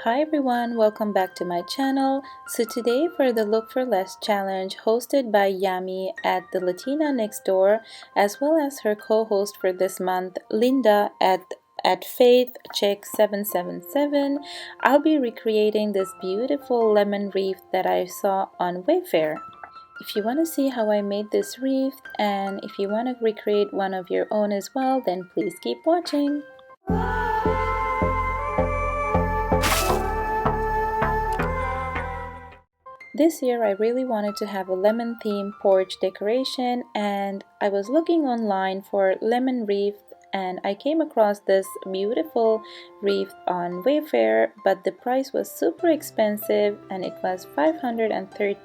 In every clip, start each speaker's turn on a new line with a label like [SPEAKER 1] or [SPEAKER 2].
[SPEAKER 1] Hi everyone, welcome back to my channel. So today for the Look for Less challenge hosted by Yami at the Latina next door, as well as her co-host for this month, Linda at Faith Chick 777, I'll be recreating this beautiful lemon wreath that I saw on Wayfair. If you want to see how I made this wreath and if you want to recreate one of your own as well, then please keep watching. This year I really wanted to have a lemon themed porch decoration, and I was looking online for lemon wreath and I came across this beautiful wreath on Wayfair, but the price was super expensive and it was 530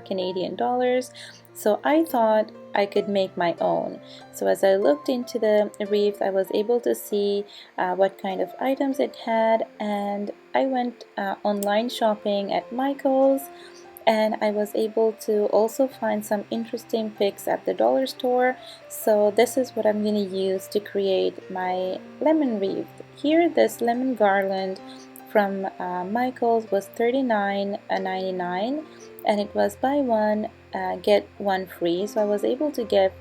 [SPEAKER 1] Canadian dollars. So I thought I could make my own. So as I looked into the wreath, I was able to see what kind of items it had, and I went online shopping at Michael's, and I was able to also find some interesting picks at the dollar store. So this is what I'm going to use to create my lemon wreath. Here, this lemon garland from Michael's was $39.99, and it was buy one get one free. So I was able to get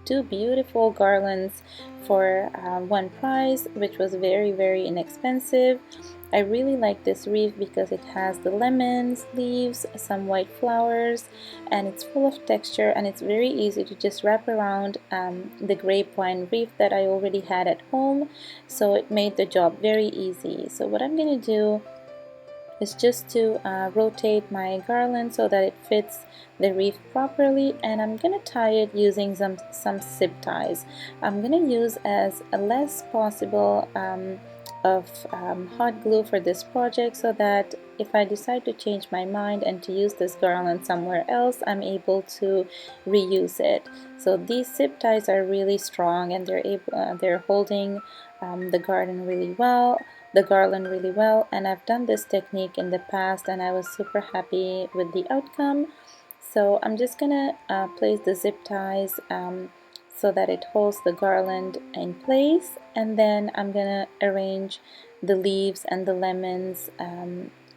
[SPEAKER 1] two beautiful garlands for one price, which was very inexpensive. I really like this wreath because it has the lemons, leaves, some white flowers, and it's full of texture, and it's very easy to just wrap around the grape vine wreath that I already had at home. So it made the job very easy. So what I'm going to do is just to rotate my garland so that it fits the wreath properly, and I'm gonna tie it using some zip ties. I'm gonna use as less possible of hot glue for this project, so that if I decide to change my mind and to use this garland somewhere else, I'm able to reuse it. So these zip ties are really strong, and they're holding the garland really well, and I've done this technique in the past and I was super happy with the outcome. So I'm just gonna place the zip ties so that it holds the garland in place, and then I'm gonna arrange the leaves and the lemons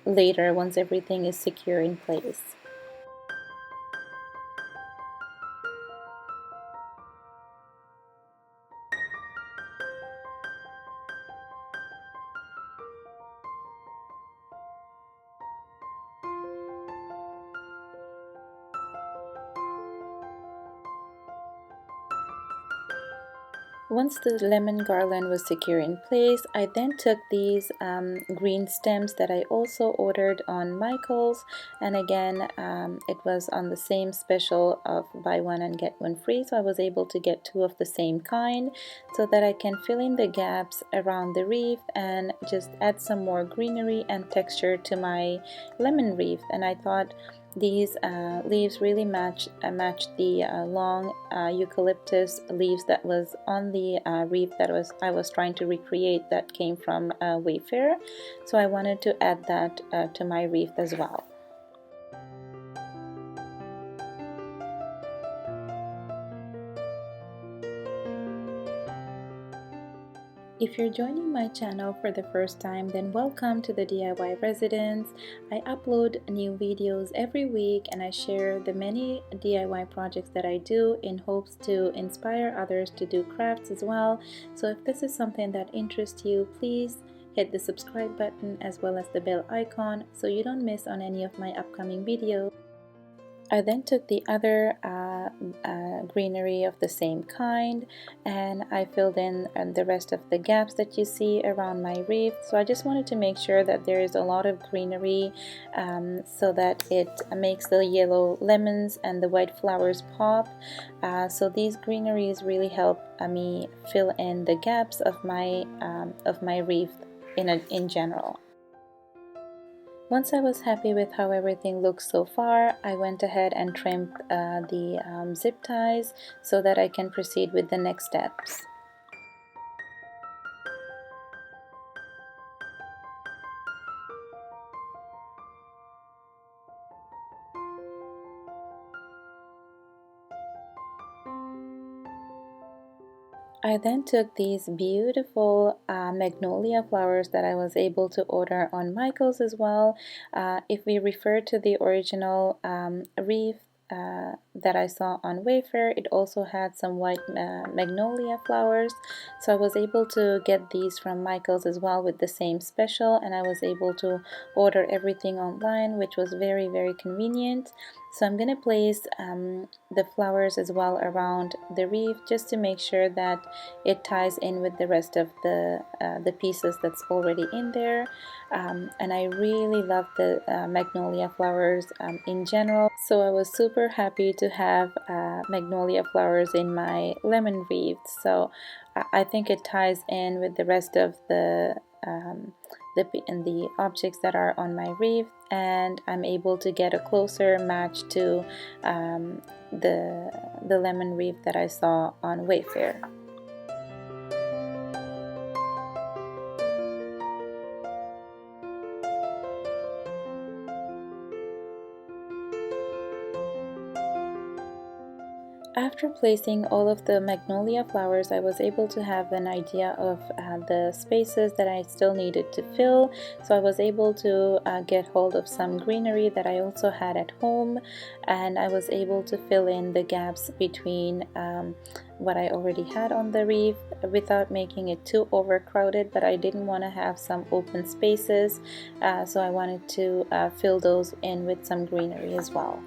[SPEAKER 1] later once everything is secure in place. Once the lemon garland was secure in place, I then took these green stems that I also ordered on Michael's, and again it was on the same special of buy one and get one free, so I was able to get two of the same kind so that I can fill in the gaps around the wreath and just add some more greenery and texture to my lemon wreath. And I thought these leaves really match the long eucalyptus leaves that was on the wreath that I was trying to recreate, that came from Wayfair. So I wanted to add that to my wreath as well. If you're joining my channel for the first time, then welcome to the DIY Residence. I upload new videos every week and I share the many DIY projects that I do in hopes to inspire others to do crafts as well. So if this is something that interests you, please hit the subscribe button as well as the bell icon so you don't miss on any of my upcoming videos. I then took the other greenery of the same kind and I filled in the rest of the gaps that you see around my wreath. So I just wanted to make sure that there is a lot of greenery so that it makes the yellow lemons and the white flowers pop. So these greeneries really help me fill in the gaps of my wreath in general. Once I was happy with how everything looks so far, I went ahead and trimmed the zip ties so that I can proceed with the next steps. I then took these beautiful magnolia flowers that I was able to order on Michael's as well. If we refer to the original wreath that I saw on Wayfair, it also had some white magnolia flowers. So I was able to get these from Michael's as well with the same special, and I was able to order everything online, which was very, very convenient. So I'm going to place the flowers as well around the wreath just to make sure that it ties in with the rest of the pieces that's already in there. And I really love the magnolia flowers in general, so I was super happy to have magnolia flowers in my lemon wreath. So I think it ties in with the rest of the objects that are on my wreath, and I'm able to get a closer match to the lemon wreath that I saw on Wayfair. After placing all of the magnolia flowers, I was able to have an idea of the spaces that I still needed to fill. So I was able to get hold of some greenery that I also had at home, and I was able to fill in the gaps between what I already had on the wreath without making it too overcrowded, but I didn't want to have some open spaces, so I wanted to fill those in with some greenery as well.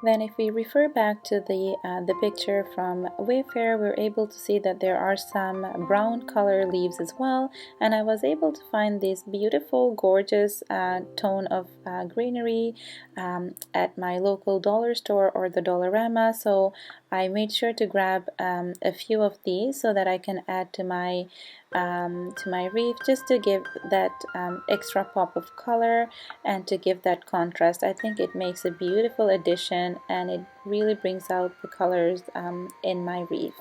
[SPEAKER 1] Then if we refer back to the picture from Wayfair, we're able to see that there are some brown color leaves as well, and I was able to find this beautiful gorgeous tone of greenery at my local dollar store or the Dollarama. So I made sure to grab a few of these so that I can add to my wreath, just to give that extra pop of color and to give that contrast. I think it makes a beautiful addition, and it really brings out the colors in my wreath.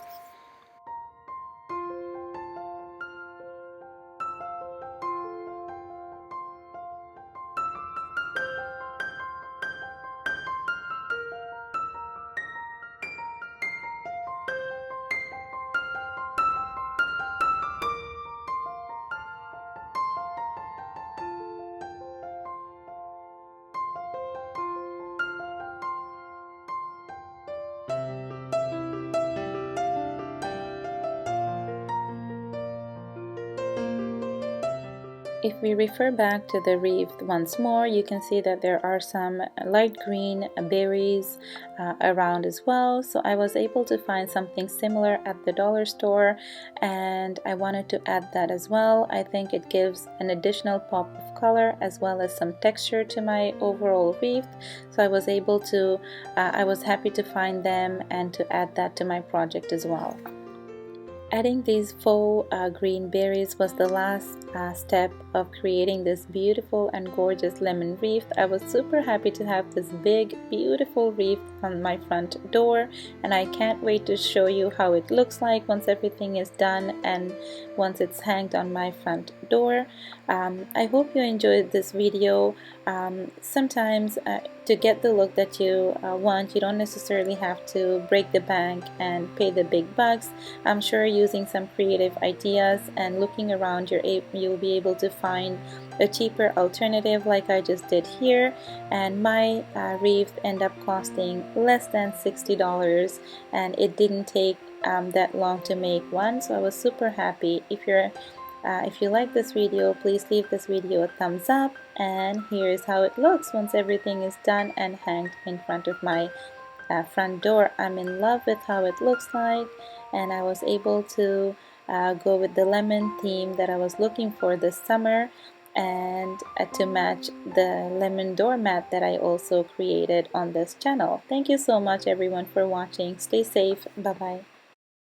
[SPEAKER 1] If we refer back to the wreath once more, you can see that there are some light green berries around as well. So I was able to find something similar at the dollar store, and I wanted to add that as well. I think it gives an additional pop of color as well as some texture to my overall wreath. So I was able to, I was happy to find them and to add that to my project as well. Adding these faux green berries was the last step of creating this beautiful and gorgeous lemon wreath. I was super happy to have this big, beautiful wreath on my front door, and I can't wait to show you how it looks like once everything is done and once it's hanged on my front door. I hope you enjoyed this video. Sometimes to get the look that you want, you don't necessarily have to break the bank and pay the big bucks. I'm sure using some creative ideas and looking around, you'll be able to find a cheaper alternative like I just did here. And my wreath ended up costing less than $60, and it didn't take that long to make one, so I was super happy. If you like this video, please leave this video a thumbs up, and here's how it looks once everything is done and hanged in front of my front door. I'm in love with how it looks like, and I was able to go with the lemon theme that I was looking for this summer, and to match the lemon doormat that I also created on this channel. Thank you so much everyone for watching. Stay safe. Bye bye.